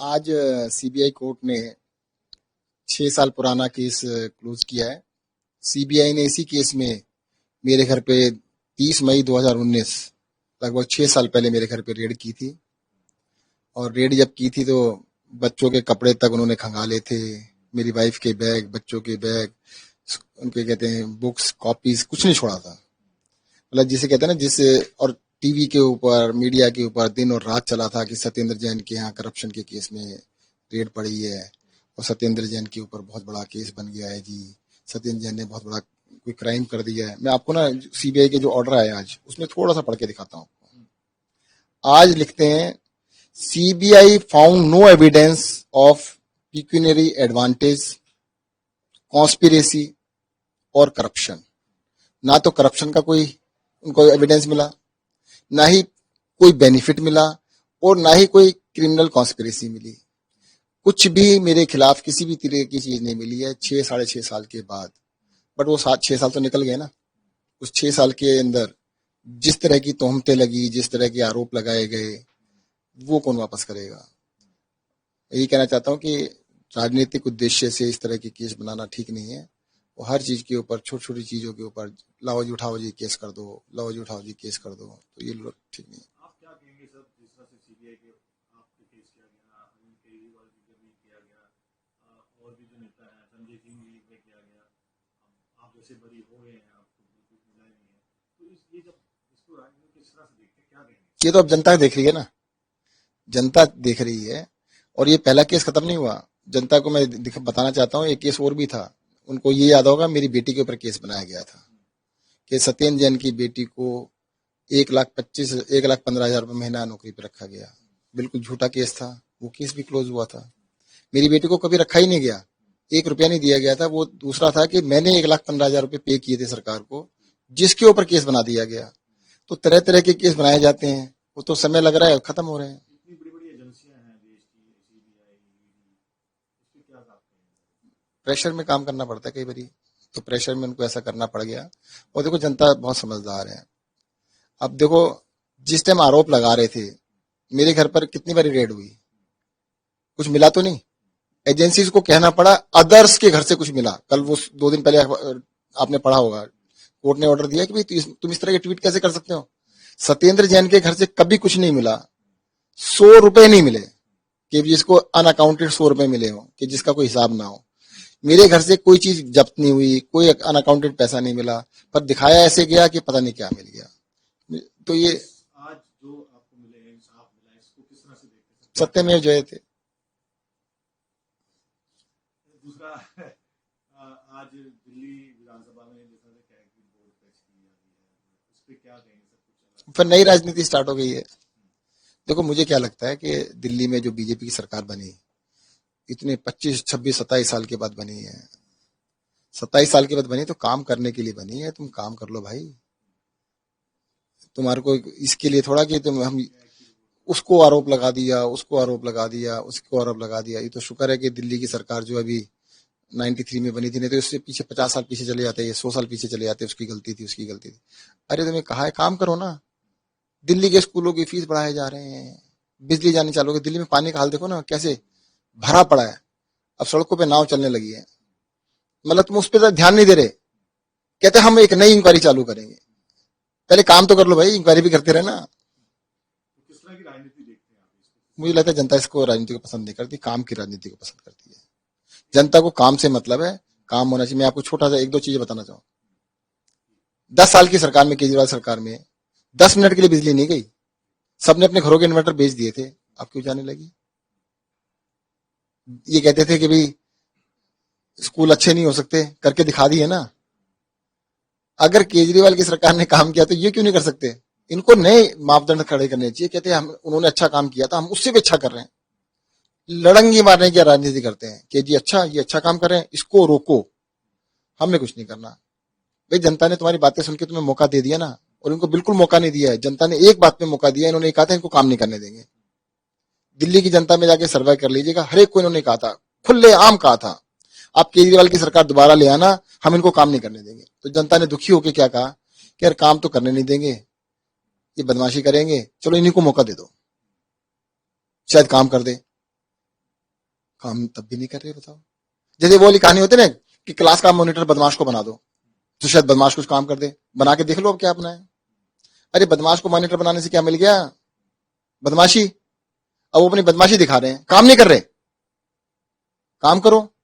आज CBI court ने 6 साल पुराना केस क्लोज किया है। सीबीआई ने इसी केस में मेरे घर पे 30 मई 2019 लगभग 6 साल पहले मेरे घर पे रेड की थी। और रेड जब की थी तो बच्चों के कपड़े तक उन्होंने खंगाले थे, मेरी वाइफ के बैग, बच्चों के बैग, उनके कहते हैं बुक्स, कॉपीज, कुछ नहीं छोड़ा था। मतलब जिसे कहते हैं ना, जिस और टीवी के ऊपर, मीडिया के ऊपर दिन और रात चला था कि सत्येंद्र जैन के यहाँ करप्शन के केस में रेड पड़ी है और सत्येंद्र जैन के ऊपर बहुत बड़ा केस बन गया है जी, सत्येंद्र जैन ने बहुत बड़ा कोई क्राइम कर दिया है। मैं आपको ना सीबीआई के जो ऑर्डर आए आज, उसमें थोड़ा सा पढ़ के दिखाता हूँ। आज लिखते हैं, CBI found no evidence of pecuniary advantage, conspiracy और करप्शन। ना तो करप्शन का कोई उनको एविडेंस मिला, ना ही कोई बेनिफिट मिला और ना ही कोई क्रिमिनल कॉन्स्पिरेसी मिली। कुछ भी मेरे खिलाफ किसी भी तरह की चीज नहीं मिली है 6 साढ़े 6 साल के बाद। बट वो 6 साल तो निकल गए ना। उस 6 साल के अंदर जिस तरह की तोहमतें लगी, जिस तरह के आरोप लगाए गए, वो कौन वापस करेगा। यही कहना चाहता हूँ कि राजनीतिक उद्देश्य से इस तरह के केस बनाना ठीक नहीं है। वो हर चीज के ऊपर, छोटी छोटी चीजों के ऊपर लाओ जी उठाओ जी केस कर दो, लाओ जी उठाओ जी केस कर दो, तो ये लोग ठीक नहीं है। आप क्या कहेंगे सर, जिस तरह से सीबीआई के आपके केस किया गया, अनिल केजरीवाल जी पे भी किया गया, और भी जो नेता हैं संजय सिंह जी पे किया गया, आप जैसे बरी हो गए हैं, आपको बिल्कुल मिला ही नहीं है, तो ये जब इसको राजनीति किस तरह से देखते हैं, क्या कहेंगे? ये तो अब जनता देख रही है ना, जनता देख रही है। और ये पहला केस खत्म नहीं हुआ। जनता को मैं बताना चाहता हूँ, एक केस और भी था। उनको ये याद होगा, मेरी बेटी के ऊपर केस बनाया गया था कि सत्येंद्र जैन की बेटी को 1,15,000 रुपये महीना नौकरी पर रखा गया। बिल्कुल झूठा केस था। वो केस भी क्लोज हुआ था। मेरी बेटी को कभी रखा ही नहीं गया, 1 रुपया नहीं दिया गया था। वो दूसरा था कि मैंने 1,15,000 रुपये पे किए थे सरकार को, जिसके ऊपर केस बना दिया गया। तो तरह तरह के केस बनाए जाते हैं, वो तो समय लग रहा है, खत्म हो रहे हैं। इतनी बड़ी बड़ी एजेंसियां हैं देश की, सीबीआई, इस पे क्या बात कहेंगे? प्रेशर में काम करना पड़ता है कई बारी, तो प्रेशर में उनको ऐसा करना पड़ गया। और देखो, जनता बहुत समझदार है। अब देखो, जिस टाइम आरोप लगा रहे थे, मेरे घर पर कितनी बारी रेड हुई, कुछ मिला तो नहीं। एजेंसीज को कहना पड़ा, अदर्स के घर से कुछ मिला। कल वो 2 दिन पहले आपने पढ़ा होगा, कोर्ट ने ऑर्डर दिया कि भाई तुम इस तरह के ट्वीट कैसे कर सकते हो। सत्येंद्र जैन के घर से कभी कुछ नहीं मिला। 100 रुपए नहीं मिले कि जिसको अनअकाउंटेड 100 रुपए मिले हो, कि जिसका कोई हिसाब ना हो। मेरे घर से कोई चीज जब्त नहीं हुई, कोई अनअकाउंटेड पैसा नहीं मिला, पर दिखाया ऐसे गया कि पता नहीं क्या मिल गया। तो ये आज जो आपको मिले, इंसाफ मिला, इसको किस तरह से देखते हैं? सत्यमेव जयते। दूसरा आज दिल्ली विधानसभा में जिस तरह से कैग बोर्ड पेश की जा रही है, उस पर क्या कहेंगे सर? कुछ फिर नई राजनीति स्टार्ट हो गई है। देखो, मुझे क्या लगता है कि दिल्ली में जो बीजेपी की सरकार बनी, इतने 25, 26, 27 साल के बाद बनी है। 27 साल के बाद बनी तो काम करने के लिए बनी है। तुम काम कर लो भाई। तुम्हारे को इसके लिए थोड़ा कि तुम हम उसको आरोप लगा दिया, उसको आरोप लगा दिया, उसको आरोप लगा दिया। ये तो शुक्र है कि दिल्ली की सरकार जो अभी 93 में बनी थी, नहीं तो इससे पीछे 50 साल पीछे चले जाते, ये 100 साल पीछे चले जाते। उसकी गलती थी, उसकी गलती थी। अरे तुम्हें कहा है काम करो ना। दिल्ली के स्कूलों की फीस बढ़ाए जा रहे हैं, बिजली जानी चालू हो गई। दिल्ली में पानी का हाल देखो ना, कैसे भरा पड़ा है। अब सड़कों पे नाव चलने लगी है। मतलब तुम उस पर ध्यान नहीं दे रहे। कहते हम एक नई इंक्वायरी चालू करेंगे। पहले काम तो कर लो भाई, इंक्वायरी भी करते रहना। किस तरह की राजनीति देखते हैं आप इसको? मुझे लगता है जनता इसको राजनीति को पसंद नहीं करती, काम की राजनीति को पसंद करती है। जनता को काम से मतलब है, काम होना चाहिए। मैं आपको छोटा सा 1-2 चीजें बताना चाहूँ। 10 साल की सरकार में, केजरीवाल सरकार में 10 मिनट के लिए बिजली नहीं गई। सबने अपने घरों के इन्वर्टर बेच दिए थे। अब क्यों जाने लगी? ये कहते थे कि भाई स्कूल अच्छे नहीं हो सकते, करके दिखा दिए ना। अगर केजरीवाल की सरकार ने काम किया तो ये क्यों नहीं कर सकते? इनको नए मापदंड खड़े करने चाहिए। कहते हैं हम, उन्होंने अच्छा काम किया था, हम उससे भी अच्छा कर रहे हैं। लड़ंगी मारने की राजनीति करते हैं कि जी अच्छा, ये अच्छा काम कर रहे हैं, इसको रोको। हमने कुछ नहीं करना। भाई जनता ने तुम्हारी बातें सुन के तुम्हें मौका दे दिया ना, और इनको बिल्कुल मौका नहीं दिया है। जनता ने एक बात में मौका दिया, इन्होंने कहा था इनको काम नहीं करने देंगे। दिल्ली की जनता में जाके सर्वे कर लीजिएगा, हर एक को इन्होंने कहा था, खुले आम कहा था, आप केजरीवाल की सरकार दोबारा ले आना, हम इनको काम नहीं करने देंगे। तो जनता ने दुखी होकर क्या कहा कि यार काम तो करने नहीं देंगे, ये बदमाशी करेंगे, चलो इन्हीं को मौका दे दो, शायद काम कर दे। काम तब भी नहीं कर रहे, बताओ। जैसे वो वाली कहानी होती है ना कि क्लास का मॉनिटर बदमाश को बना दो, तो शायद बदमाश कुछ काम कर दे। बना के देख लो अब क्या अपना है। अरे बदमाश को मॉनिटर बनाने से क्या मिल गया? बदमाशी। अब वो अपनी बदमाशी दिखा रहे हैं, काम नहीं कर रहे। काम करो।